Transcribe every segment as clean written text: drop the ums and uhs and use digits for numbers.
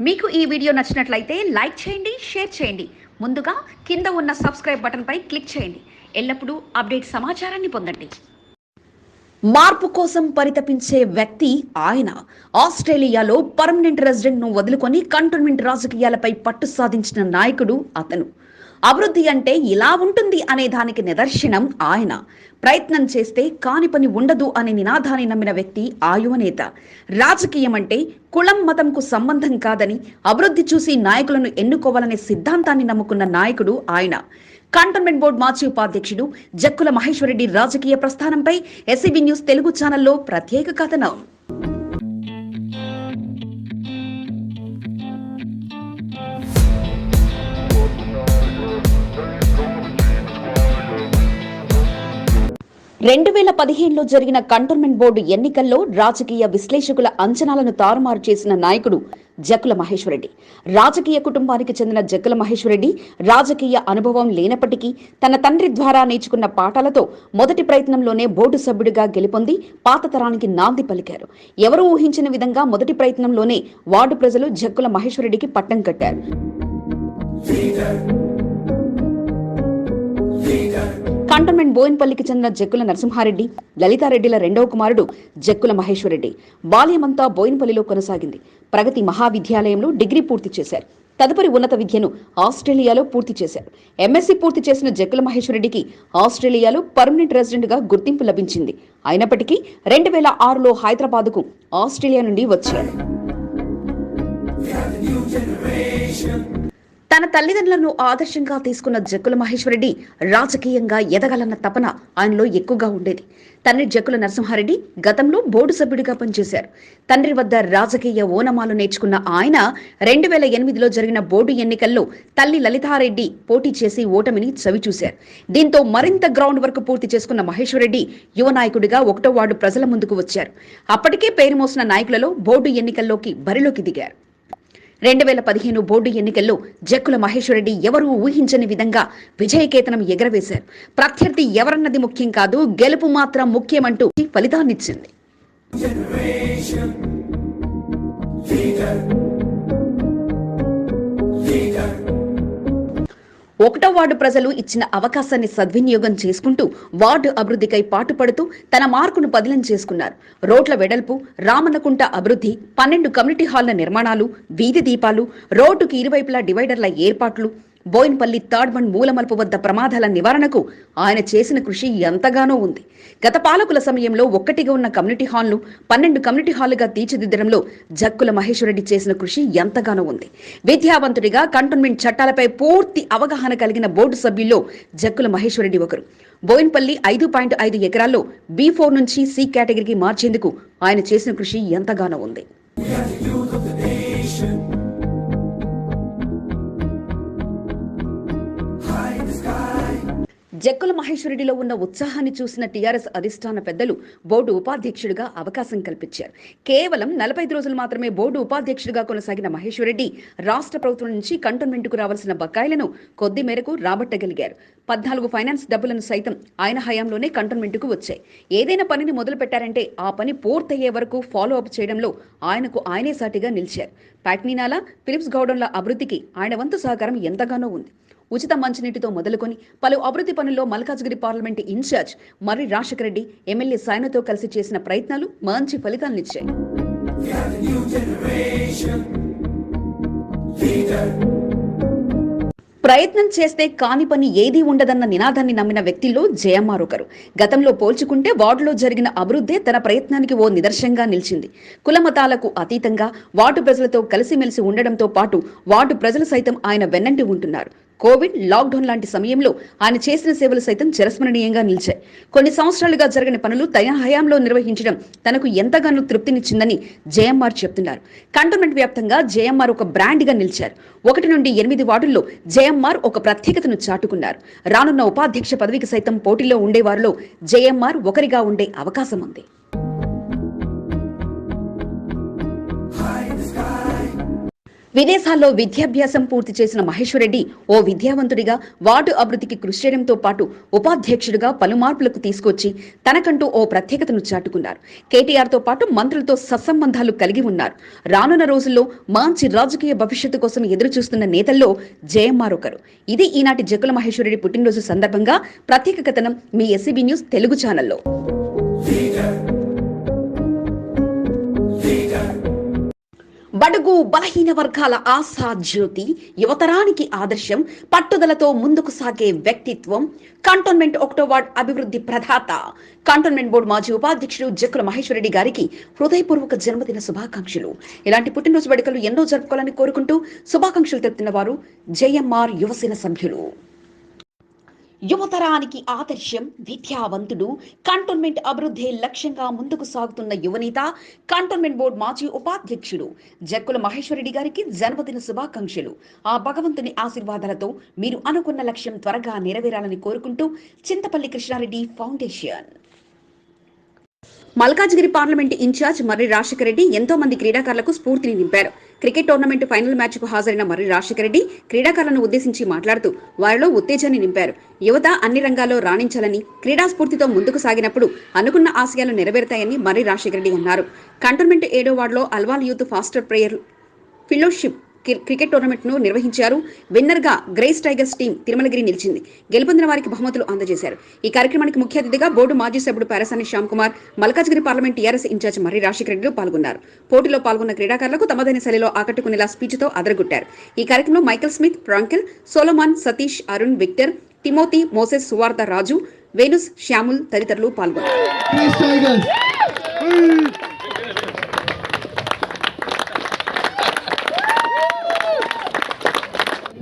మీకు ఈ వీడియో నచ్చినట్లయితే లైక్ చేయండి, షేర్ చేయండి. ముందుగా కింద ఉన్న సబ్స్క్రైబ్ బటన్పై క్లిక్ చేయండి. ఎల్లప్పుడూ అప్డేట్ సమాచారాన్ని పొందండి. మార్పు కోసం పరితపించే వ్యక్తి ఆయన. ఆస్ట్రేలియాలో పర్మనెంట్ రెసిడెంట్ను వదులుకొని కంటోన్మెంట్ రాజకీయాలపై పట్టు సాధించిన నాయకుడు అతను. అభివృద్ధి అంటే ఇలా ఉంటుంది అనే దానికి నిదర్శనం ఆయన. ప్రయత్నం చేస్తే కాని పని ఉండదు అనే నినాదాన్ని నమ్మిన వ్యక్తి ఆ యువనేత. రాజకీయం అంటే కులం మతంకు సంబంధం కాదని, అభివృద్ధి చూసి నాయకులను ఎన్నుకోవాలనే సిద్ధాంతాన్ని నమ్ముకున్న నాయకుడు ఆయన. కంటోన్మెంట్ బోర్డు మాజీ ఉపాధ్యక్షుడు జక్కుల మహేశ్వరరెడ్డి రాజకీయ ప్రస్థానంపై ఎస్సీబీ న్యూస్ తెలుగు ఛానల్లో ప్రత్యేక కథనం. రెండు 2015లో జరిగిన కంటోన్మెంట్ బోర్డు ఎన్నికల్లో రాజకీయ విశ్లేషకుల అంచనాలను తారుమారు చేసిన నాయకుడు జక్కుల మహేశ్వరరెడ్డి. రాజకీయ కుటుంబానికి చెందిన జక్కుల మహేశ్వరరెడ్డి రాజకీయ అనుభవం లేనప్పటికీ తన తండ్రి ద్వారా నేర్చుకున్న పాఠాలతో మొదటి ప్రయత్నంలోనే బోర్డు సభ్యుడిగా గెలుపొంది పాత తరానికి నాంది పలికారు. ఎవరూ ఊహించిన విధంగా మొదటి ప్రయత్నంలోనే వార్డు ప్రజలు జక్కుల మహేశ్వరరెడ్డికి పట్టం కట్టారు. కంటోన్మెంట్ బోయిన్పల్లికి చెందిన జక్కుల నరసింహారెడ్డి, లలితారెడ్డిల రెండవ కుమారుడు జక్కుల మహేశ్వరరెడ్డి. బాల్యమంతా బోయిన్పల్లిలో కొనసాగింది. ప్రగతి మహావిద్యాలయంలో డిగ్రీ పూర్తి చేశారు. తదుపరి ఉన్నత విద్యను ఆస్ట్రేలియాలో పూర్తి చేశారు. ఎంఎస్సీ పూర్తి చేసిన జక్కుల మహేశ్వరరెడ్డికి ఆస్ట్రేలియాలో పర్మనెంట్ రెసిడెంట్ గా గుర్తింపు లభించింది. అయినప్పటికీ 2006లో హైదరాబాద్కు ఆస్ట్రేలియా నుండి వచ్చారు. తన తల్లిదండ్రులను ఆదర్శంగా తీసుకున్న జక్కుల మహేశ్వరరెడ్డి రాజకీయంగా ఎదగాలన్న తపన ఆయనలో ఎక్కువగా ఉండేది. తండ్రి జక్కుల నరసింహారెడ్డి గతంలో బోర్డు సభ్యుడిగా పనిచేశారు. తండ్రి వద్ద రాజకీయ ఓనమాలు నేర్చుకున్న ఆయన 2008లో జరిగిన బోర్డు ఎన్నికల్లో తల్లి లలితారెడ్డి పోటీ చేసి ఓటమిని చవిచూశారు. దీంతో మరింత గ్రౌండ్ వర్క్ పూర్తి చేసుకున్న మహేశ్వరరెడ్డి యువ నాయకుడిగా 1వ వార్డు ప్రజల ముందుకు వచ్చారు. అప్పటికే పేరు మోసిన నాయకులలో బోర్డు ఎన్నికల్లోకి బరిలోకి దిగారు. 2015 బోర్డు ఎన్నికల్లో జక్కుల మహేశ్వరరెడ్డి ఎవరూ ఊహించని విధంగా విజయకేతనం ఎగరవేశారు. ప్రత్యర్థి ఎవరన్నది ముఖ్యం కాదు, గెలుపు మాత్రం ముఖ్యమంటూ ఫలితాన్నిచ్చింది. 1వ వార్డు ప్రజలు ఇచ్చిన అవకాశాన్ని సద్వినియోగం చేసుకుంటూ వార్డు అభివృద్ధికై పాటుపడుతూ తన మార్కును పదిలం చేసుకున్నారు. రోడ్ల వెడల్పు, రామన్నకుంట అభివృద్ధి, 12 కమ్యూనిటీ హాళ్ల నిర్మాణాలు, వీధి దీపాలు, రోడ్డుకి ఇరువైపులా డివైడర్ల ఏర్పాట్లు, బోయిన్పల్లి థర్డ్ వన్ మూలమలుపు వద్ద ప్రమాదాల నివారణకు ఆయన చేసిన కృషి ఎంతగానో ఉంది. గత పాలకుల సమయంలో ఒక్కటిగా ఉన్న కమ్యూనిటీ హాల్ను 12 కమ్యూనిటీ హాలుగా తీర్చిదిద్దడంలో జక్కుల మహేశ్వరరెడ్డి చేసిన కృషి ఎంతగానో ఉంది. విద్యావంతుడిగా కంటోన్మెంట్ చట్టాలపై పూర్తి అవగాహన కలిగిన బోర్డు సభ్యుల్లో జక్కుల మహేశ్వరరెడ్డి ఒకరు. బోయిన్పల్లి 5.5 ఎకరాల్లో B4 నుంచి C కేటగిరీకి మార్చేందుకు ఆయన చేసిన కృషి ఎంతగానో ఉంది. జక్కుల మహేశ్వరరెడ్డిలో ఉన్న ఉత్సాహాన్ని చూసిన టీఆర్ఎస్ అధిష్టాన పెద్దలు బోర్డు ఉపాధ్యక్షుడిగా అవకాశం కల్పించారు. కేవలం 45 రోజులు మాత్రమే బోర్డు ఉపాధ్యక్షుడిగా కొనసాగిన మహేశ్వరరెడ్డి రాష్ట్ర ప్రభుత్వం నుంచి కంటోన్మెంట్కు రావాల్సిన బకాయిలను కొద్ది మేరకు రాబట్టగలిగారు. 14 ఫైనాన్స్ డబ్బులను సైతం ఆయన హయాంలోనే కంటోన్మెంట్కు వచ్చాయి. ఏదైనా పనిని మొదలు పెట్టారంటే ఆ పని పూర్తయ్యే వరకు ఫాలో అప్ చేయడంలో ఆయనకు ఆయనే సాటిగా నిలిచారు. ప్యాట్నీనాల, ఫిలిప్స్ గౌడన్ల అభివృద్ధికి ఆయన వంతు సహకారం ఎంతగానో ఉంది. ఉచిత మంచినీటితో మొదలుకొని పలు అభివృద్ధి పనుల్లో Malkajgiri parliament incharge Marri Rajasekhara Reddy MLA సాయనతో కలిసి చేసిన ప్రయత్నాలు మంచి ఫలితాలనిచ్చాయి. ప్రయత్నం చేస్తే కాని పని ఏదీ ఉండదన్న నినాదాన్ని నమ్మిన వ్యక్తుల్లో జయమ్మార్ ఒకరు. గతంలో పోల్చుకుంటే వార్డులో జరిగిన అభివృద్ధే తన ప్రయత్నానికి ఓ నిదర్శనంగా నిలిచింది. కులమతాలకు అతీతంగా వార్డు ప్రజలతో కలిసిమెలిసి ఉండడంతో పాటు వార్డు ప్రజలు సైతం ఆయన వెన్నంటి ఉంటున్నారు. కోవిడ్, లాక్డౌన్ లాంటి సమయంలో ఆయన చేసిన సేవలు సైతం చిరస్మరణీయంగా నిలిచాయి. కొన్ని సంవత్సరాలుగా జరిగిన పనులు తన హయాంలో నిర్వహించడం తనకు ఎంతగానో తృప్తినిచ్చిందని జయమ్మార్ చెప్తున్నారు. కంటోన్మెంట్ వ్యాప్తంగా జయమ్మార్ ఒక బ్రాండ్గా నిలిచారు. 1 నుండి 8 వార్డుల్లో జయమ్మార్ ఒక ప్రత్యేకతను చాటుకున్నారు. రానున్న ఉపాధ్యక్ష పదవికి సైతం పోటీలో ఉండేవారిలో జయమ్మార్ ఒకరిగా ఉండే అవకాశం ఉంది. విదేశాల్లో విద్యాభ్యాసం పూర్తి చేసిన మహేశ్వరరెడ్డి ఓ విద్యావంతుడిగా వార్డు అభివృద్ధికి కృషి చేయడంతో పాటు ఉపాధ్యక్షుడిగా పలు మార్పులకు తీసుకొచ్చి తనకంటూ ఓ ప్రత్యేకతను చాటుకున్నారు. కేటీఆర్తో పాటు మంత్రులతో సత్సంబంధాలు కలిగి ఉన్నారు. రానున్న రోజుల్లో మంచి రాజకీయ భవిష్యత్తు కోసం ఎదురుచూస్తున్న నేతల్లో జయమ్మార్ ఒకరు. ఇది ఈనాటి జక్కుల మహేశ్వరరెడ్డి పుట్టినరోజు సందర్భంగా ప్రత్యేక కథనం మీ ఎస్సీబీ న్యూస్ తెలుగు ఛానల్లో. బడుగు బలహీన వర్గాల ఆశా జ్యోతి, యువతరానికి ఆదర్శం, పట్టుదలతో ముందుకు సాగే వ్యక్తిత్వం, కంటోన్మెంట్ 1వ వార్డ్ అభివృద్ధి ప్రదాత, కంటోన్మెంట్ బోర్డు మాజీ ఉపాధ్యక్షుడు జక్కుల మహేశ్వరరెడ్డి గారికి హృదయపూర్వక జన్మదిన శుభాకాంక్షలు. ఇలాంటి పుట్టినరోజు వేడుకలు ఎన్నో జరుపుకోవాలని కోరుకుంటూ శుభాకాంక్షలు తెలుపుతున్న వారు జేఎంఆర్ యువసేన సభ్యులు. యువతరానికి ఆదర్శం, విద్యావంతుడు, కంటోన్మెంట్ అభివృద్ధి లక్ష్యంగా ముందుకు సాగుతున్న యువనేత, కంటోన్మెంట్ బోర్డు మాజీ ఉపాధ్యక్షుడు జక్కుల మహేశ్వరరెడ్డి గారికి జన్మదిన శుభాకాంక్షలు. ఆ భగవంతుని ఆశీర్వాదాలతో మీరు అనుకున్న లక్ష్యం త్వరగా నెరవేరాలని కోరుకుంటూ Chintapalli Krishna Reddy foundation. Malkajgiri parliament in charge Marri Rajasekhara Reddy ఎంతో మంది క్రీడాకారులకు స్ఫూర్తిని నింపారు. క్రికెట్ టోర్నమెంట్ ఫైనల్ మ్యాచ్ కు హాజరైన మర్రి రాజశేఖర రెడ్డి క్రీడాకారులను ఉద్దేశించి మాట్లాడుతూ వారిలో ఉత్తేజాన్ని నింపారు. యువత అన్ని రంగాల్లో రాణించాలని, క్రీడా స్ఫూర్తితో ముందుకు సాగినప్పుడు అనుకున్న ఆశయాలు నెరవేరుతాయని మర్రి రాజశేఖర రెడ్డి అన్నారు. కంటోన్మెంట్ 7వ వార్డులో Alwal youth pastor prayer fellowship cricket tournament ను నిర్వహించారు. విన్నర్ గా గ్రేస్ టైగర్స్ టీం తిరుమలగిరి నిలిచింది. గెలుపొందిన వారికి బహుమతులు అందజేశారు. ఈ కార్యక్రమానికి ముఖ్య అతిథిగా బోర్డు మాజీ సభ్యుడు పారసాని శ్యామ్ కుమార్, మల్కాజ్గిరి పార్లమెంట్ టీఆర్ఎస్ ఇన్ఛార్జ్ మర్రి రాజశేఖర రెడ్డి పాల్గొన్నారు. పోటీలో పాల్గొన్న క్రీడాకారులకు తమదైన శైలిలో ఆకట్టుకునేలా స్పీచ్ తో అదరగొట్టారు. ఈ కార్యక్రమంలో Michael Smith, Franklin, Solomon, Satish, Arun, Victor, Timothy, Moses, Suvartha, Raju, వేనుస్, Samuel తదితరులు పాల్గొన్నారు.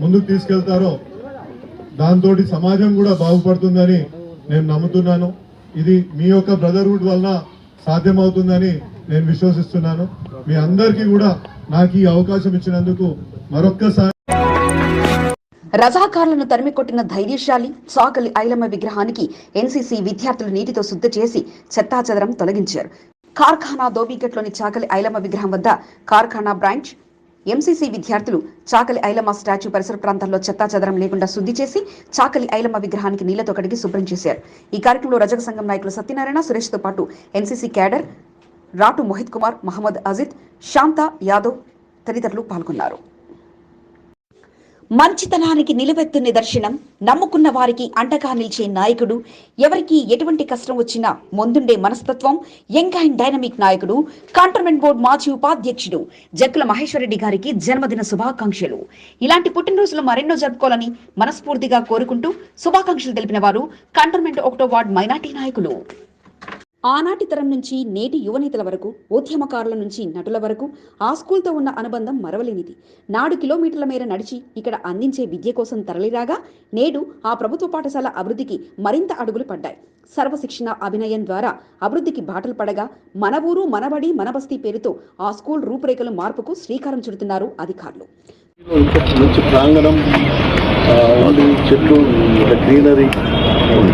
ముందుకు తీసుకెళ్తారో దాంతో సమాజం కూడా బాగుపడుతుందని నేను నమ్ముతున్నాను. ఇది మీ యొక్క బ్రదర్హుడ్ వలన సాధ్యమవుతుందని నేను విశ్వసిస్తున్నాను. మీ అందరికీ కూడా నాకు ఈ అవకాశం ఇచ్చినందుకు మరొక్కసారి. రజాకారులను తరిమికొట్టిన ధైర్యశాలి చాకలి ఐలమ్మ విగ్రహానికి ఎన్సీసీ విద్యార్థులు నీటితో శుద్ధి చేసి చెత్తాచెదరం తొలగించారు. కార్ఖానా దోబిగట్లోని చాకలి ఐలమ్మ విగ్రహం వద్ద కార్ఖానా బ్రాంచ్ ఎంసీసీ విద్యార్థులు చాకలి ఐలమ్మ స్టాచ్యూ పరిసర ప్రాంతాల్లో చెత్తాచెదరం లేకుండా శుద్ధి చేసి చాకలి ఐలమ్మ విగ్రహానికి నీళ్లతో కడిగి శుభ్రం చేశారు. ఈ కార్యక్రమంలో రజక సంఘం నాయకులు సత్యనారాయణ, సురేష్ తో పాటు ఎన్సీసీ క్యాడర్ రాటు మోహిత్ కుమార్, మహమ్మద్ అజిత్, శాంతా యాదవ్ తదితరులు పాల్గొన్నారు. మంచితనానికి నిలువెత్తు నిదర్శనం, నమ్ముకున్న వారికి అండగా నిలిచే నాయకుడు, ఎవరికి ఎటువంటి కష్టం వచ్చినా ముందుండే మనస్తత్వం, యంగ్ అండ్ డైనమిక్ నాయకుడు, కంటోన్మెంట్ బోర్డు మాజీ ఉపాధ్యక్షుడు జక్కుల మహేశ్వరరెడ్డి గారికి జన్మదిన శుభాకాంక్షలు. ఇలాంటి పుట్టినరోజులు మరెన్నో జరుపుకోవాలని మనస్ఫూర్తిగా కోరుకుంటూ శుభాకాంక్షలు తెలిపిన వారు కంటోన్మెంట్ 1వ వార్డు మైనార్టీ నాయకులు. ఆనాటి తరం నుంచి నేటి యువనేతల వరకు, ఉద్యమకారుల నుంచి నటుల వరకు ఆ స్కూల్తో ఉన్న అనుబంధం మరవలేనిది. నాడు కిలోమీటర్ల మేర నడిచి ఇక్కడ అందించే విద్య కోసం తరలిరాగా నేడు ఆ ప్రభుత్వ పాఠశాల అభివృద్ధికి మరింత అడుగులు పడ్డాయి. సర్వశిక్షణ అభినయం ద్వారా అభివృద్ధికి బాటలు పడగా మన ఊరు మనబడి మనబస్తీ పేరుతో ఆ స్కూల్ రూపురేఖలు మార్పుకు శ్రీకారం చుడుతున్నారు అధికారులు. మంచి ప్రాంగణం, చెట్లు, గ్రీనరీ,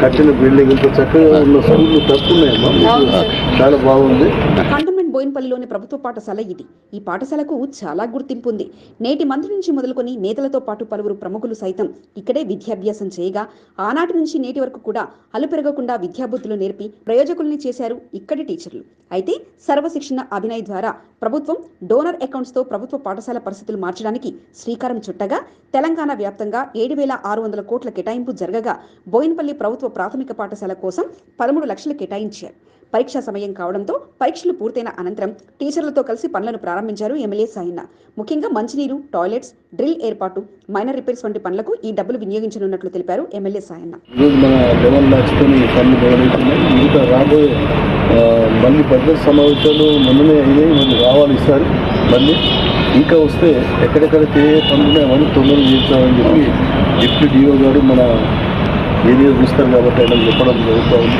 కట్టిన బిల్డింగ్, ఇంత చక్కగా ఉన్న స్కూళ్ళు తక్కున్నాయమ్మా. చాలా బాగుంది. కంటోన్మెంట్ బోయిన్పల్లిలోని ప్రభుత్వ పాఠశాల ఇది. ఈ పాఠశాలకు చాలా గుర్తింపు ఉంది. నేటి మంత్రి నుంచి మొదలుకొని నేతలతో పాటు పలువురు ప్రముఖులు సైతం ఇక్కడే విద్యాభ్యాసం చేయగా ఆనాటి నుంచి నేటి వరకు కూడా అలుపెరగకుండా విద్యాబుద్ధులు నేర్పి ప్రయోజకుల్ని చేశారు ఇక్కడి టీచర్లు. అయితే సర్వశిక్షణ అభినయ్ ద్వారా ప్రభుత్వం డోనర్ అకౌంట్స్ తో ప్రభుత్వ పాఠశాల పరిస్థితులు మార్చడానికి శ్రీకారం చుట్టగా తెలంగాణ వ్యాప్తంగా 7,600 కోట్ల కేటాయింపు జరగగా బోయిన్పల్లి ప్రభుత్వ ప్రాథమిక పాఠశాల కోసం 13 లక్షలు కేటాయించారు. పరీక్షా సమయం కావడంతో పరీక్షలు పూర్తయిన అనంతరం టీచర్లతో కలిసి పనులను ప్రారంభించారు ఎమ్మెల్యే సాయన్న. ముఖ్యంగా మంచినీరు, టాయిలెట్స్, డ్రిల్ ఏర్పాటు, మైనర్ రిపేర్స్ వంటి పనులకు ఈ డబ్బులు వినియోగించనున్నట్లు తెలిపారు ఎమ్మెల్యే సాయన్న. రాబోయే మళ్ళీ బడ్జెట్ సమావేశాలు మొన్ననే అయినాయి, మళ్ళీ రావాలి ఈసారి. మళ్ళీ ఇంకా వస్తే ఎక్కడెక్కడ పనులు అవన్నీ తొందరగా చేస్తామని చెప్పి డిప్యూటీ డిఓ గారు మన ఏరియా చూస్తారు కాబట్టి ఆయన చెప్పడం జరుగుతూ ఉంది.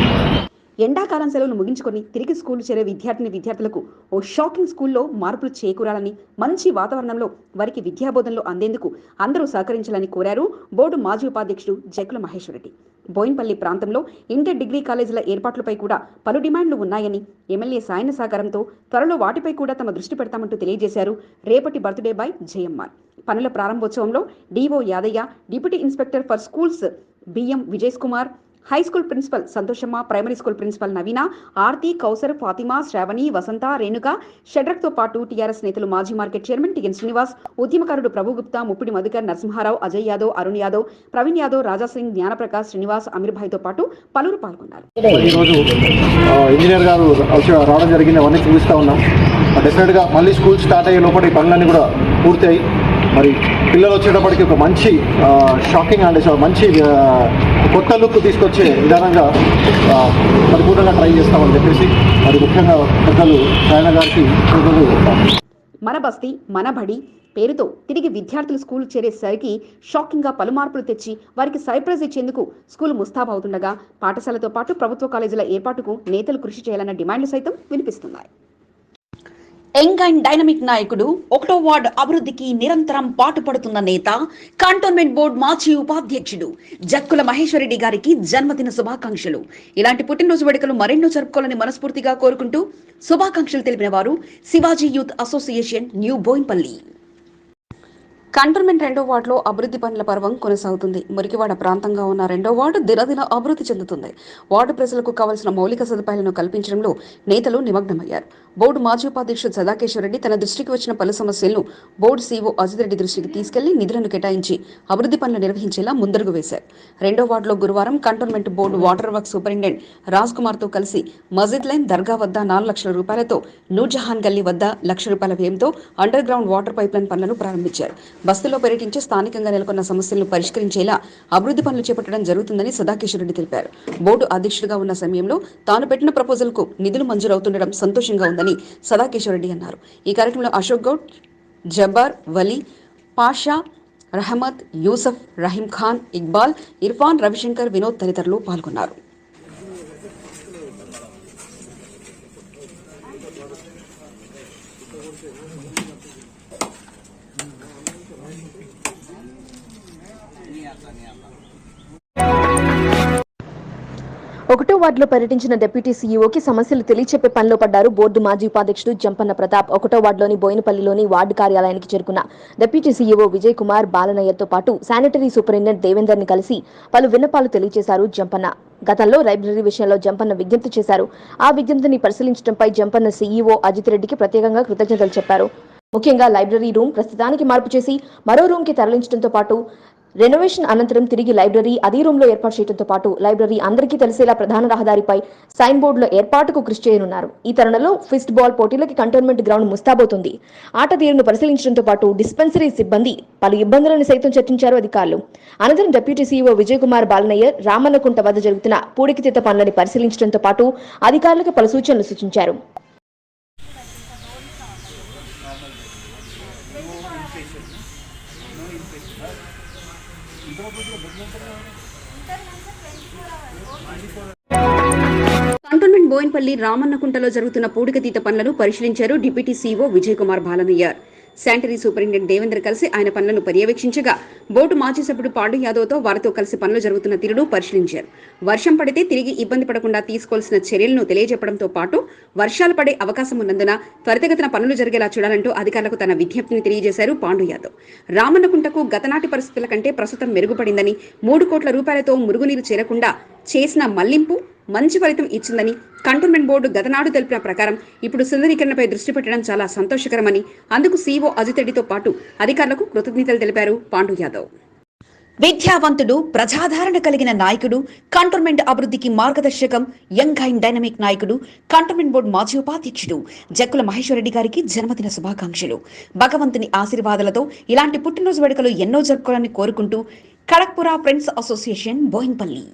ఎండాకాలం సెలవులు ముగించుకొని తిరిగి స్కూల్ చేరే విద్యార్థులకు ఓ షాకింగ్ స్కూల్లో మార్పులు చేకూరాలని, మంచి వాతావరణంలో వారికి విద్యాబోధనలు అందేందుకు అందరూ సహకరించాలని కోరారు బోర్డు మాజీ ఉపాధ్యక్షుడు జక్కుల మహేశ్వరరెడ్డి. బోయిన్పల్లి ప్రాంతంలో ఇంటర్ డిగ్రీ కాలేజీల ఏర్పాట్లపై కూడా పలు డిమాండ్లు ఉన్నాయని, ఎమ్మెల్యే సాయన సహకారంతో త్వరలో వాటిపై కూడా తమ దృష్టి పెడతామంటూ తెలియజేశారు రేపటి బర్త్డే బాయ్ జయమ్మార్. పనుల ప్రారంభోత్సవంలో DEO Yadaiah, deputy inspector for schools BM Vijay Kumar, high school principal Santhoshamma, primary school principal Naveena, Aarthi, Kausar, Fatima, Sravani, Vasantha, Renuka, షడ్రక్తో పాటు టీఆర్ఎస్ నేతలు మాజీ మార్కెట్ చైర్మన్ టిఎన్ శ్రీనివాస్, ఉద్యమకారుడు ప్రభు గుప్తా, ముప్పిడి మధుకర్, నరసింహారావు, అజయ్ యాదవ్, అరుణ్ యాదవ్, ప్రవీణ్ యాదవ్, రాజాసింగ్, జ్ఞానప్రకాష్, శ్రీనివాస్, అమీర్ భాయ్తో పాటు పలువురు పాల్గొన్నారు. ఈరోజు ఇంజనీర్ గారు రావడం జరిగింది, అవన్నీ చూపిస్తూ ఉన్నాం. డెఫినెట్గా మళ్ళీ స్కూల్ స్టార్ట్ అయ్యే లోపల ఈ పనులన్నీ కూడా పూర్తయి మరి పిల్లలు వచ్చేటప్పటికి ఒక మంచి షాకింగ్ అండ్ మంచి కొత్త లుక్ తీసుకొచ్చే విధానంగా పరిపూర్ణంగా ట్రై చేస్తామని చెప్పేసి మరి ముఖ్యంగా పెద్దలు సాయన గారికి మన బస్తీ మన బడి పేరుతో తిరిగి విద్యార్థులు స్కూల్ చేరేసరికి షాకింగ్గా పలు మార్పులు తెచ్చి వారికి సర్ప్రైజ్ ఇచ్చేందుకు స్కూల్ ముస్తాబవుతుండగా పాఠశాలతో పాటు ప్రభుత్వ కాలేజీల ఏర్పాటుకు నేతలు కృషి చేయాలన్న డిమాండ్లు సైతం వినిపిస్తున్నాయి. యంగ్ అండ్ డైనమిక్ నాయకుడు, 1వ వార్డు అభివృద్ధికి నిరంతరం పాటుపడుతున్న నేత, కంటోన్మెంట్ బోర్డు మాజీ ఉపాధ్యక్షుడు జక్కుల మహేశ్వరరెడ్డి గారికి జన్మదిన శుభాకాంక్షలు. ఇలాంటి పుట్టినరోజు వేడుకలు మరెన్నో జరుపుకోవాలని మనస్ఫూర్తిగా కోరుకుంటూ శుభాకాంక్షలు తెలిపిన వారు Shivaji youth association, new Boinpally. Cantonment 2వ వార్డులో అభివృద్ధి పనుల పర్వం కొనసాగుతుంది. మురికివాడ ప్రాంతంగా ఉన్న 2వ వార్డు దినదిన అభివృద్ధి చెందుతుంది. వార్డు ప్రజలకు కావలసిన మౌలిక సదుపాయాలను కల్పించడంలో నేతలు నిమగ్నమయ్యారు. బోర్డు మాజీ ఉపాధ్యక్షుడు సదాకేశ్వరరెడ్డి తన దృష్టికి వచ్చిన పలు సమస్యలను బోర్డు సీఓ అజిత్ రెడ్డి దృష్టికి తీసుకెళ్లి నిధులను కేటాయించి అభివృద్ధి పనులు నిర్వహించేలా ముందడుగు వేశారు. 2వ వార్డులో గురువారం cantonment board water work superintendent Raj Kumar తో కలిసి మస్జిద్ లైన్ దర్గా వద్ద 4 లక్షల రూపాయలతో, నూర్జహాన్ గల్లీ వద్ద 1 లక్ష రూపాయల వ్యయంతో under ground water pipe line పనులను ప్రారంభించారు. బస్తీలో పర్యటించి స్థానికంగా నెలకొన్న సమస్యలను పరిష్కరించేలా అభివృద్ధి పనులు చేపట్టడం జరుగుతుందని సదాకేశ్వరరెడ్డి తెలిపారు. బోర్డు అధ్యక్షుడిగా ఉన్న సమయంలో తాను పెట్టిన ప్రపోజల్ కు నిధులు మంజూరవుతుండడం సంతోషంగా ఉందని సదాకేశ్వరరెడ్డి అన్నారు. ఈ కార్యక్రమంలో అశోక్ గౌడ్, జబ్బార్, వలీ, పాషా, రహమత్, యూసఫ్, రహీం ఖాన్, ఇక్బాల్, ఇర్ఫాన్, రవిశంకర్, వినోద్ తదితరులు పాల్గొన్నారు. ఒకటో వార్డులో పర్యటించిన డిప్యూటీ సీఈఓకి సమస్యలు తెలియచెప్పే పనిలో పడ్డారు బోర్డు మాజీ ఉపాధ్యక్షుడు జంపన్న ప్రతాప్. ఒకటో వార్డులోని బోయినపల్లిలోని వార్డు కార్యాలయానికి చేరుకున్న డిప్యూటీ సీఈఓ విజయ్ కుమార్, బాలనయ్యతో పాటు శానిటరీ సూపరింటెండెంట్ దేవేందర్ ని కలిసి పలు విన్నపాలు తెలియజేశారు జంపన్న. గతంలో లైబ్రరీ విషయంలో జంపన్న విజ్ఞప్తి చేశారు. ఆ విజ్ఞప్తిని పరిశీలించడంపై జంపన్న సీఈఓ అజిత్ రెడ్డికి ప్రత్యేకంగా కృతజ్ఞతలు చెప్పారు. ముఖ్యంగా లైబ్రరీ రూమ్ ప్రస్తుతానికి మార్పు చేసి మరో రూమ్ కి తరలించడంతో పాటు రెనోవేషన్ అనంతరం తిరిగి లైబ్రరీ అదే రూమ్ లో ఏర్పాటు చేయడంతో పాటు లైబ్రరీ అందరికీ తెలిసేలా ప్రధాన రహదారిపై సైన్ బోర్డుల ఏర్పాటుకు కృషి చేయనున్నారు. ఈ తరుణంలో ఫిస్ట్ బాల్ పోటీలకి కంటోన్మెంట్ గ్రౌండ్ ముస్తాబోతుంది. ఆట తీరును పరిశీలించడంతో పాటు డిస్పెన్సరీ సిబ్బంది పలు ఇబ్బందులను సైతం చర్చించారు అధికారులు. అనంతరం డిప్యూటీ సీఈఓ విజయ్ కుమార్, బాలనయ్యర్ రామన్నకుంట వద్ద జరుగుతున్న పూడికితీత పనులను పరిశీలించడంతో పాటు అధికారులకు పలు సూచనలు సూచించారు. కంటోన్మెంట్ బోయిన్పల్లి రామన్నకుంటలో జరుగుతున్న పూడికతీత పనులను పరిశీలించారు డిప్యూటీ సీఈఓ విజయ్ కుమార్, బాలనయ్యర్. శానిటరీ సూపరింటెండెంట్ దేవేందర్ కలిసి ఆయన పనులను పర్యవేక్షించగా బోర్డు మాజీ సభ్యుడు పాండు యాదవ్తో వారితో కలిసి పనులు జరుగుతున్న తీరును పరిశీలించారు. వర్షం పడితే తిరిగి ఇబ్బంది పడకుండా తీసుకోవాల్సిన చర్యలను తెలియజెప్పడంతో పాటు వర్షాలు పడే అవకాశం ఉన్నందున త్వరితగతిన పనులు జరిగేలా చూడాలంటూ అధికారులకు తన విజ్ఞప్తిని తెలియజేశారు పాండు యాదవ్. రామన్నకుంటకు గతనాటి పరిస్థితుల కంటే ప్రస్తుతం మెరుగుపడిందని, 3 కోట్ల రూపాయలతో మురుగునీరు చేరకుండా చేసిన మళ్లింపు మంచి ఫలితం ఇచ్చిందని, కంటోన్మెంట్ బోర్డు గతనాడు తెలిపిన ప్రకారం ఇప్పుడు సుందరీకరణపై దృష్టి పెట్టడం చాలా సంతోషకరమని అందుకు సీఈఓ అజిత్ రెడ్డితో పాటు అధికారులకు కృతజ్ఞతలు తెలిపారు పాండు యాదవ్. విద్యావంతుడు, ప్రజాదరణ కలిగిన నాయకుడు, కంటోన్మెంట్ అభివృద్ధికి మార్గదర్శకం, యంగ్ అండ్ డైనమిక్ నాయకుడు, కంటోన్మెంట్ బోర్డు మాజీ ఉపాధ్యక్షుడు జక్కుల మహేశ్వరరెడ్డి గారికి జన్మదిన శుభాకాంక్షలు. భగవంతుని ఆశీర్వాదాలతో ఇలాంటి పుట్టినరోజు వేడుకలు ఎన్నో జరుపుకోవాలని కోరుకుంటూ ఖడక్పురా ఫ్రెండ్స్ అసోసియేషన్, బోయిన్పల్లి.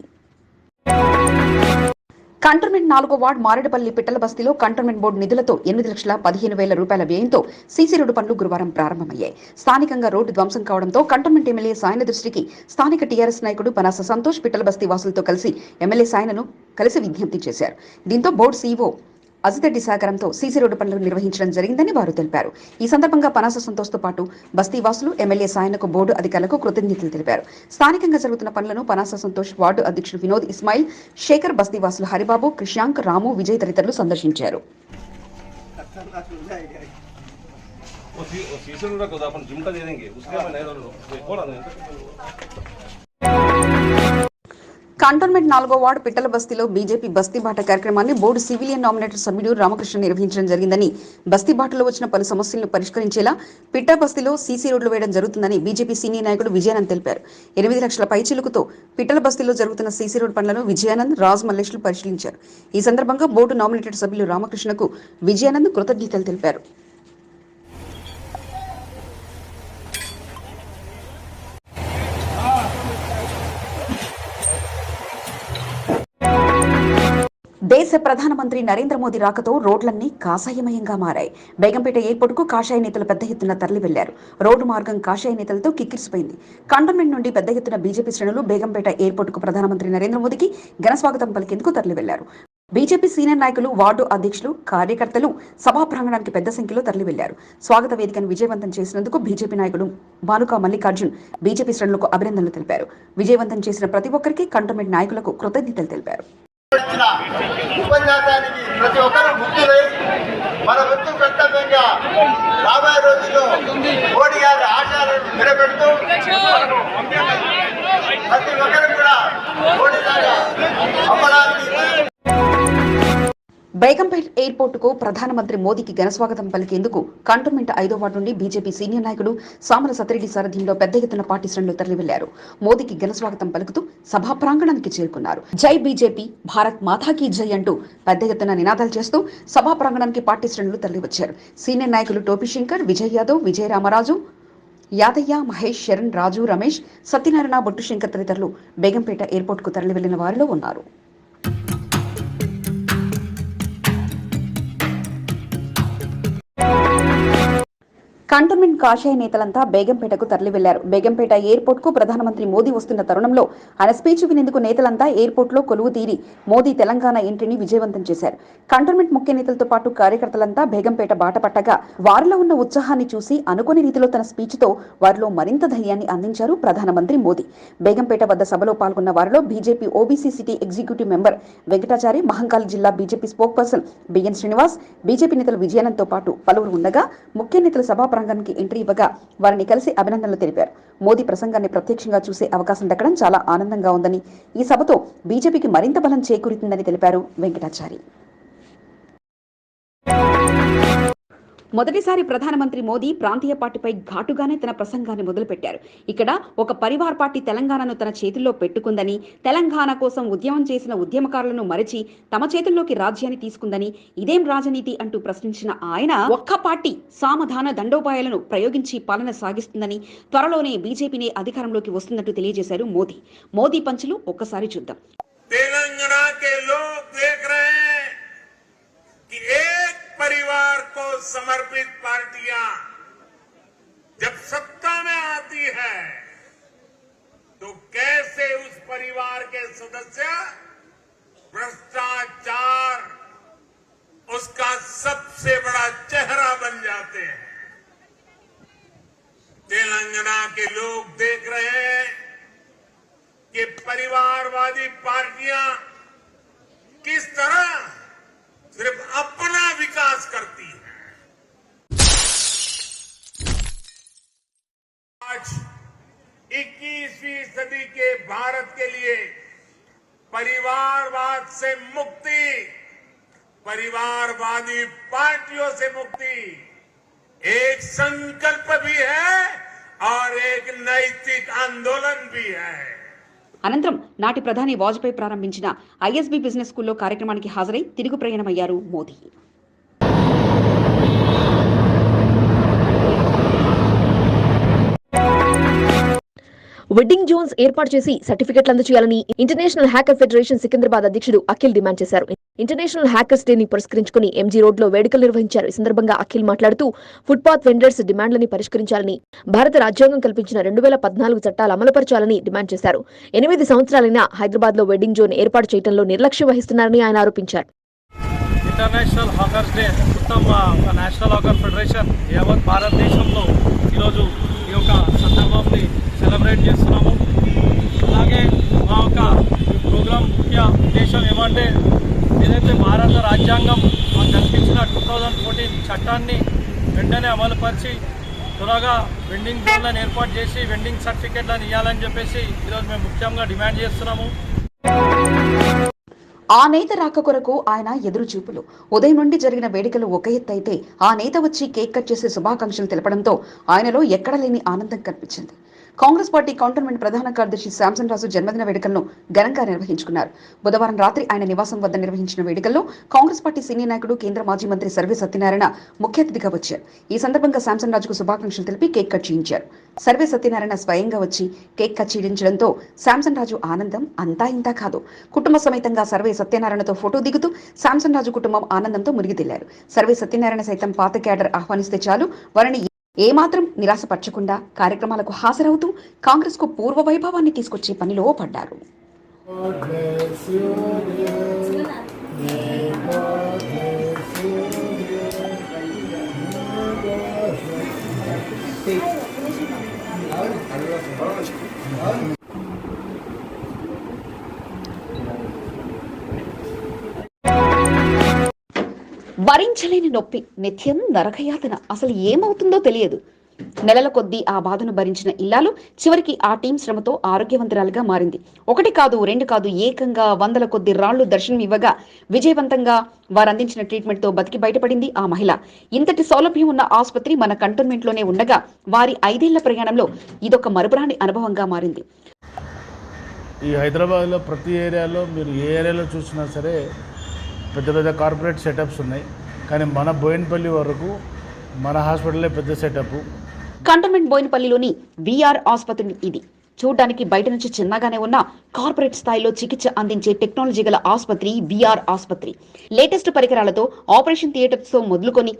కంటోన్మెంట్ 4వ వార్డు మారేడుపల్లి పిట్టల బస్తీలో కంటోన్మెంట్ బోర్డు నిధులతో 8,15,000 రూపాయల వ్యయంతో సీసీ రోడ్డు పనులు గురువారం ప్రారంభమయ్యాయి. స్థానికంగా రోడ్డు ధ్వంసం కావడంతో కంటోన్మెంట్ ఎమ్మెల్యే సాయన దృష్టికి స్థానిక టీఆర్ఎస్ నాయకుడు పనాస సంతోష్ పిట్టల బస్తీ వాసులతో కలిసి ఎమ్మెల్యే సాయనను కలిసి విజ్ఞప్తి చేశారు. దీంతో బోర్డు సీఈఓ అజితెడ్డి సహకారంతో సీసీ రోడ్డు పనులు నిర్వహించడం జరిగిందని వారు తెలిపారు. ఈ సందర్భంగా పనాస సంతోష్తో పాటు బస్తీవాసులు ఎమ్మెల్యే సాయనకు బోర్డు అధికారులకు కృతజ్ఞతలు తెలిపారు. స్థానికంగా జరుగుతున్న పనులను పనాస సంతోష్, వార్డు అధ్యక్షుడు వినోద్ ఇస్మాయిల్, శేఖర్, బస్తీవాసులు హరిబాబు, క్రిషాంక్, రాము, విజయ్ తదితరులు సందర్శించారు. కంటోన్మెంట్ 4వ వార్డు పిట్టల బస్తీలో బీజేపీ బస్తీబాట కార్యక్రమాన్ని బోర్డు సివిలియన్ నామినేటెడ్ సభ్యుడు రామకృష్ణ నిర్వహించడం జరిగిందని, బస్తీబాటలో వచ్చిన పలు సమస్యలను పరిష్కరించేలా పిట్టా బస్తీలో సీసీ రోడ్లు వేయడం జరుగుతుందని బీజేపీ సీనియర్ నాయకుడు విజయానంద్ తెలిపారు. 8 లక్షల పైచిలుకుతో పిట్టల బస్తీలో జరుగుతున్న సీసీ రోడ్ పనులను విజయానంద్, రాజ్ మల్లేష్లు పరిశీలించారు. ఈ సందర్భంగా బోర్డు నామినేటెడ్ సభ్యులు రామకృష్ణకు విజయానంద్ కృతజ్ఞతలు తెలిపారు. దేశ ప్రధానమంత్రి నరేంద్ర మోదీ రాకతో రోడ్లన్నీ కాషాయమయంగా మారాయి. బేగంపేట ఎయిర్పోర్టుకు కాషాయ నేతలు పెద్ద ఎత్తున తరలి వెళ్లారు. రోడ్డు మార్గం కాషాయ నేతలతో కిక్కిరిసిపోయింది. కంటోన్మెంట్ నుండి పెద్ద ఎత్తున బీజేపీ శ్రేణులు బేగంపేట ఎయిర్పోర్టుకు ప్రధానమంత్రి నరేంద్ర మోదీకి ఘనస్వాగతం పలికేందుకు తరలి వెళ్లారు. బీజేపీ సీనియర్ నాయకులు, వార్డు అధ్యక్షులు, కార్యకర్తలు సభా ప్రాంగణానికి పెద్ద సంఖ్యలో తరలి వెళ్లారు. స్వాగత వేదికను విజయవంతం చేసినందుకు బీజేపీ నాయకుడు బానుకా మల్లికార్జున్ బీజేపీ శ్రేణులకు అభినందనలు తెలిపారు. విజయవంతం చేసిన ప్రతి ఒక్కరికి కంటోన్మెంట్ నాయకులకు కృతజ్ఞతలు తెలిపారు. ఉపన్యాసానికి ప్రతి ఒక్కరూ ముఖ్యులై మన వంతు కర్తవ్యంగా రాబోయే రోజుల్లో మోడీ గారి ఆశయాలను నిలబెడుతూ ప్రతి ఒక్కరు కూడా మోడీ లాగా అమ్మడానికి. బేగంపేట్ ఎయిర్పోర్టుకు ప్రధానమంత్రి మోదీకి ఘనస్వాగతం పలికేందుకు కంటోన్మెంట్ 5వ వార్డు నుండి బీజేపీ సీనియర్ నాయకుడు సామల సత్యరెడ్డి సారథ్యంలో పెద్ద ఎత్తున పార్టీ శ్రేణులు తరలి వెళ్లారు. మోదీకి ఘనస్వాగతం పలుకుతూ సభా ప్రాంగణానికి చేరుకున్నారు. జై బీజేపీ, భారత్ మాతాకి జై అంటూ పెద్ద ఎత్తున నినాదాలు చేస్తూ సభా ప్రాంగణానికి పార్టీ శ్రేణులు తరలి వచ్చారు. సీనియర్ నాయకులు టోపీ శంకర్, విజయ్ యాదవ్, విజయ రామరాజు, యాదయ్య, మహేష్, శరణ్, రాజు, రమేష్, సత్యనారాయణ, బొట్టు శంకర్ తదితరులు బేగంపేట ఎయిర్పోర్టుకు తరలి వెళ్లిన వారిలో ఉన్నారు. కంటోన్మెంట్ కాషాయ నేతలంతా బేగంపేటకు తరలి వెళ్లారు. బేగంపేట ఎయిర్పోర్ట్ కు ప్రధానమంత్రి మోదీ వస్తున్న తరుణంలో ఆయన స్పీచ్ వినేందుకు నేతలంతా ఎయిర్పోర్ట్ లో కొలువు తీరి మోదీ తెలంగాణ ఎంట్రీని విజయవంతం చేశారు. కంటోన్మెంట్ ముఖ్య నేతలతో పాటు కార్యకర్తలంతా బేగంపేట బాట పట్టగా వారిలో ఉన్న ఉత్సాహాన్ని చూసి అనుకోని రీతిలో తన స్పీచ్ తో వారిలో మరింత ధైర్యాన్ని అందించారు ప్రధానమంత్రి మోదీ. బేగంపేట వద్ద సభలో పాల్గొన్న వారిలో BJP OBC city executive member Venkatachari, Mahankali జిల్లా BJP spokesperson BN Srinivas, BJP నేతలు విజయానంద్ తో పాటు పలువురు ఉండగా ముఖ్య నేతలు సభా ప్రాంగణానికి ఎంట్రీ ఇవ్వగా వారిని కలిసి అభినందనలు తెలిపారు. మోదీ ప్రసంగాన్ని ప్రత్యక్షంగా చూసే అవకాశం దక్కడం చాలా ఆనందంగా ఉందని, ఈ సభతో బీజేపీకి మరింత బలం చేకూరుతుందని తెలిపారు వెంకటాచారి. మొదటిసారి ప్రధానమంత్రి మోదీ ప్రాంతీయ పార్టీపై ఘాటుగానే తన ప్రసంగాన్ని మొదలుపెట్టారు. ఇక్కడ ఒక పరివార్ పార్టీ తెలంగాణను తన చేతుల్లో పెట్టుకుందని, తెలంగాణ కోసం ఉద్యమం చేసిన ఉద్యమకారులను మరిచి తమ చేతుల్లోకి రాజ్యాన్ని తీసుకుందని, ఇదేం రాజనీతి అంటూ ప్రశ్నించిన ఆయన ఒక్క పార్టీ సామధాన దండోపాయాలను ప్రయోగించి పాలన సాగిస్తుందని, త్వరలోనే బీజేపీనే అధికారంలోకి వస్తుందంటూ తెలియజేశారు మోదీ. మోదీ పంచులు ఒక్కసారి చూద్దాం. परिवार को समर्पित पार्टियां जब सत्ता में आती है तो कैसे उस परिवार के सदस्य भ्रष्टाचार उसका सबसे बड़ा चेहरा बन जाते हैं। तेलंगाना के लोग देख रहे हैं कि परिवारवादी पार्टियां किस तरह सिर्फ अपना विकास करती है। आज 21वीं सदी के भारत के लिए परिवारवाद से मुक्ति, परिवारवादी पार्टियों से मुक्ति एक संकल्प भी है और एक नैतिक आंदोलन भी है। అనంతరం నాటి ప్రధాని వాజ్పేయి ప్రారంభించిన ఐఎస్బీ బిజినెస్ స్కూల్లో కార్యక్రమానికి హాజరై తిరుగు ప్రయాణమయ్యారు మోదీ. వెడ్డింగ్ జోన్స్ ఏర్పాటు చేసి సర్టిఫికెట్లు అందజేయాలని ఇంటర్నేషనల్ హ్యాకర్ ఫెడరేషన్ సికింద్రాబాద్ అధ్యక్షుడు అఖిల్ డిమాండ్ చేశారు. ఇంటర్నేషనల్ హ్యాకర్స్ డేని పురస్కరించుకుని ఎంజీ రోడ్ లో వేడుకలు నిర్వహించారు. ఈ సందర్భంగా అఖిల్ మాట్లాడుతూ ఫుట్పాత్ వెండర్స్ డిమాండ్లని పరిష్కరించాలని, భారత రాజ్యాంగం కల్పించిన 2014 చట్టాలు అమలుపరచాలని డిమాండ్ చేశారు. 8 సంవత్సరాలైనా హైదరాబాద్ లో వెడ్డింగ్ జోన్ ఏర్పాటు చేయడంలో నిర్లక్ష్యం వహిస్తున్నారని ఆయన ఆరోపించారు. ఇంటర్నేషనల్ హాకర్స్ డే మొత్తం ఒక నేషనల్ హాకర్ ఫెడరేషన్ యావత్ భారతదేశంలో ఈరోజు ఈ యొక్క సందర్భంని సెలబ్రేట్ చేస్తున్నాము. అలాగే మా యొక్క ప్రోగ్రాం ముఖ్య ఉద్దేశం ఏమంటే ఏదైతే భారత రాజ్యాంగం మాకు కల్పించిన 2014 చట్టాన్ని వెంటనే అమలుపరిచి త్వరగా వెండింగ్ జోన్లను ఏర్పాటు చేసి వెండింగ్ సర్టిఫికెట్లను ఇవ్వాలని చెప్పేసి ఈరోజు మేము ముఖ్యంగా డిమాండ్ చేస్తున్నాము. ఆ నేత రాక కొరకు ఆయన ఎదురు చూపులు. ఉదయం నుండి జరిగిన వేడుకలు ఒక ఎత్తు అయితే ఆ నేత వచ్చి కేక్ కట్ చేసి శుభాకాంక్షలు తెలపడంతో ఆయనలో ఎక్కడ లేని ఆనందం కనిపించింది. కాంగ్రెస్ పార్టీ కౌంటర్మెంట్ ప్రధాన కార్యదర్శి శాంసన్ రాజు జన్మదిన వేడుకలను ఘనంగా నిర్వహించుకున్నారు. బుధవారం రాత్రి ఆయన నివాసం వద్ద నిర్వహించిన వేడుకల్లో కాంగ్రెస్ పార్టీ సీనియర్ నాయకుడు కేంద్ర మాజీ మంత్రి సర్వే సత్యనారాయణ ముఖ్య అతిథిగా వచ్చారు. ఈ సందర్భంగా శాంసన్ రాజుకు శుభాకాంక్షలు తెలిపి కేక్ కట్ చేయించారు. సర్వే సత్యనారాయణ స్వయంగా వచ్చి కేక్ కట్ చేయించడంతో శాంసన్ రాజు ఆనందం అంతా ఇంతా కాదు. కుటుంబ సమేతంగా సర్వే సత్యనారాయణతో ఫోటో దిగుతూ శాంసన్ రాజు కుటుంబం ఆనందంతో మునిగితెళ్లారు. సర్వే సత్యనారాయణ సైతం పాత క్యాడర్ ఆహ్వానిస్తే చాలు వారిని ఏమాత్రం నిరాశపరచకుండా కార్యక్రమాలకు హాజరవుతూ కాంగ్రెస్ కు పూర్వ వైభవాన్ని తీసుకొచ్చే పనిలో పడ్డారు. భరించలేని నొప్పి, నిత్యం నరకయాతన, అసలు ఏమవుతుందో తెలియదు. నెలల కొద్దీ ఆ బాధను భరించిన ఇల్లాలు చివరికి ఆ టీం శ్రమతో ఆరోగ్యవంతురాలుగా మారింది. ఒకటి కాదు, రెండు కాదు, ఏకంగా 100ల కొద్ది రాళ్లు దర్శనం ఇవ్వగా విజయవంతంగా వారు అందించిన ట్రీట్మెంట్ తో బతికి బయటపడింది ఆ మహిళ. ఇంతటి సౌలభ్యం ఉన్న ఆసుపత్రి మన కంటోన్మెంట్ లోనే ఉండగా వారి 5 ఏళ్ల ప్రయాణంలో ఇదొక మరుపురాని అనుభవంగా మారింది. ఈ హైదరాబాద్లో ప్రతి ఏరియాలో మీరు ఏ ఏరియాలో చూసినా సరే పెద్ద పెద్ద కార్పొరేట్ సెటప్స్ ఉన్నాయి, కానీ మన బోయినపల్లి వరకు మన హాస్పిటలే పెద్ద సెటప్. కంటోన్మెంట్ బోయినపల్లిలోని విఆర్ ఆసుపత్రి ఇది. చూడడానికి బయట నుంచి చిన్నగానే ఉన్న కార్పొరేట్ స్థాయిలో చికిత్స అందించే టెక్నాలజీ గల ఆసుపత్రి విఆర్ ఆసుపత్రి. లేటెస్ట్ పరికరాలతో ఆపరేషన్ థియేటర్స్ తో మొదలుకొని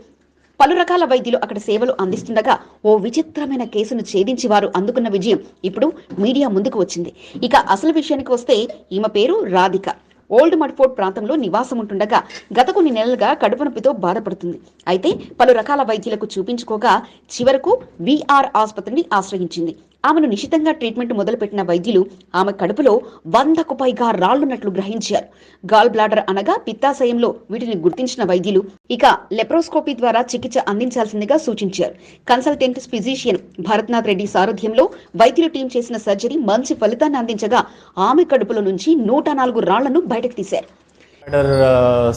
పలు రకాల వైద్యులు అక్కడ సేవలు అందిస్తుండగా ఓ విచిత్రమైన కేసును ఛేదించి వారు అందుకున్న విజయం ఇప్పుడు మీడియా ముందుకు వచ్చింది. ఇక అసలు విషయానికి వస్తే ఈమె పేరు రాధిక. ఓల్డ్ మడ్ఫోర్డ్ ప్రాంతంలో నివాసం ఉంటుండగా గత కొన్ని నెలలుగా కడుపు నొప్పితో బాధపడుతుంది. అయితే పలు రకాల వైద్యులకు చూపించుకోగా చివరకు విఆర్ ఆసుపత్రిని ఆశ్రయించింది. ఆమెను నిశితంగా ట్రీట్మెంట్ మొదలుపెట్టిన వైద్యులు ఆమె కడుపులో 100కు పైగా రాళ్లున్నట్లు గ్రహించారు. గాల్ బ్లాడర్ అనగా పిత్తాశయంలో వీటిని గుర్తించిన వైద్యులు ఇక లెప్రోస్కోపీ ద్వారా చికిత్స అందించాల్సిందిగా సూచించారు. కన్సల్టెంట్ ఫిజిషియన్ భరత్నాథ్ రెడ్డి సారథ్యంలో వైద్యులు టీం చేసిన సర్జరీ మంచి ఫలితాన్ని అందించగా ఆమె కడుపులో నుంచి 104 రాళ్లను బయటకు తీశారు.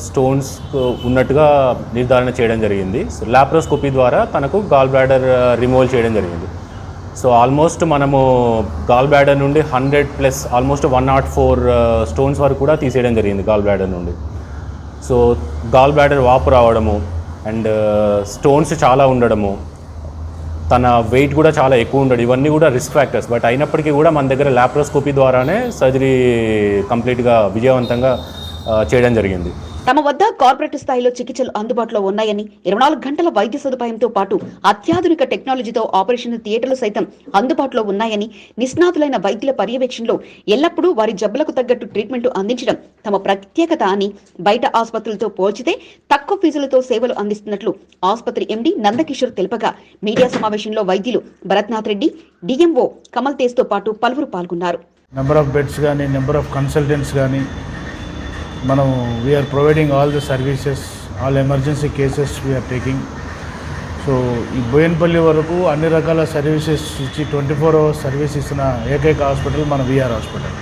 స్టోన్స్ ఉన్నట్టుగా నిర్ధారణ చేయడం జరిగింది. లాప్రోస్కోపీ ద్వారా తనకు గాల్ బ్లాడర్ రిమూవల్ చేయడం జరిగింది. సో ఆల్మోస్ట్ మనము గాల్ బ్లాడర్ నుండి 100+ ఆల్మోస్ట్ 104 స్టోన్స్ వరకు కూడా తీసేయడం జరిగింది గాల్ బ్లాడర్ నుండి. సో గాల్ బ్లాడర్ వాపు రావడము అండ్ స్టోన్స్ చాలా ఉండడము, తన వెయిట్ కూడా చాలా ఎక్కువ ఉండడం, ఇవన్నీ కూడా రిస్క్ ఫ్యాక్టర్స్. బట్ అయినప్పటికీ కూడా మన దగ్గర లాప్రోస్కోపీ ద్వారానే సర్జరీ కంప్లీట్గా విజయవంతంగా చేయడం జరిగింది. తమ వద్ద కార్పొరేట్ స్థాయిలో చికిత్సలు అందుబాటులో ఉన్నాయని, 24 గంటల వైద్య సదుపాయంతో పాటు అత్యాధునిక టెక్నాలజీతో ఆపరేషన్ థియేటర్లు సైతం అందుబాటులో ఉన్నాయని, నిష్ణాతులైన వైద్యుల పర్యవేక్షణలో ఎల్లప్పుడూ వారి జబ్బులకు తగ్గట్టు ట్రీట్మెంట్ అందించడం తమ ప్రత్యేకత అని, బయట ఆసుపత్రులతో పోల్చితే తక్కువ ఫీజులతో సేవలు అందిస్తున్నట్లు ఆసుపత్రి ఎండీ నందకిషోర్ తెలుపగా మీడియా సమావేశంలో వైద్యులు భరత్నాథ్ రెడ్డి, డిఎంఓ కమల్ తేజ్ తో పాటు పలువురు పాల్గొన్నారు. నెంబర్ ఆఫ్ బెడ్స్ కానీ, నెంబర్ ఆఫ్ కన్సల్టెంట్స్ కానీ, మనం we're providing all the services, all emergency cases we're taking. So ఈ బోయినపల్లి వరకు అన్ని రకాల సర్వీసెస్ ఇచ్చి 24 hours సర్వీస్ ఇస్తున్న ఏకైక హాస్పిటల్ మన విఆర్ హాస్పిటల్.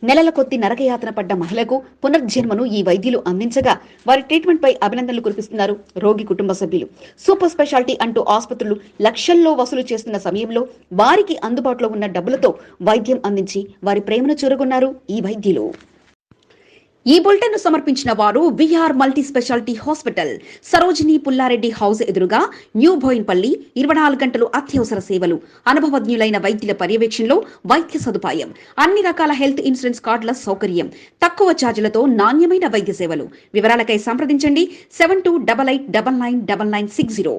నెలల కొద్ది నరకయాతన పడ్డ మహిళకు పునర్జన్మను ఈ వైద్యులు అందించగా వారి ట్రీట్మెంట్ పై అభినందనలు కురిపిస్తున్నారు రోగి కుటుంబ సభ్యులు. సూపర్ స్పెషాలిటీ అంటూ ఆసుపత్రులు లక్షల్లో వసూలు చేస్తున్న సమయంలో వారికి అందుబాటులో ఉన్న డబ్బులతో వైద్యం అందించి వారి ప్రేమను చూరగొన్నారు ఈ వైద్యులు. ఈ బులెటిన్ ను సమర్పించిన వారు VR multi specialty hospital, Sarojini Pullareddy house ఎదురుగా, న్యూ బోయిన్పల్లి. 24 గంటలు అత్యవసర సేవలు, అనుభవజ్ఞులైన వైద్యుల పర్యవేక్షణలో వైద్య సదుపాయం, అన్ని రకాల హెల్త్ ఇన్సూరెన్స్ కార్డుల సౌకర్యం, తక్కువ ఛార్జీలతో నాణ్యమైన వైద్య సేవలు. వివరాలకై సంప్రదించండి 7288999960.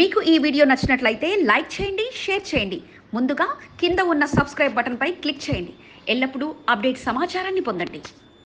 మీకు ఈ వీడియో నచ్చినట్లయితే లైక్ చేయండి, షేర్ చేయండి. ముందుగా కింద ఉన్న సబ్స్క్రైబ్ బటన్ పై క్లిక్ చేయండి. ఎల్లప్పుడూ అప్డేట్ సమాచారాన్ని పొందండి.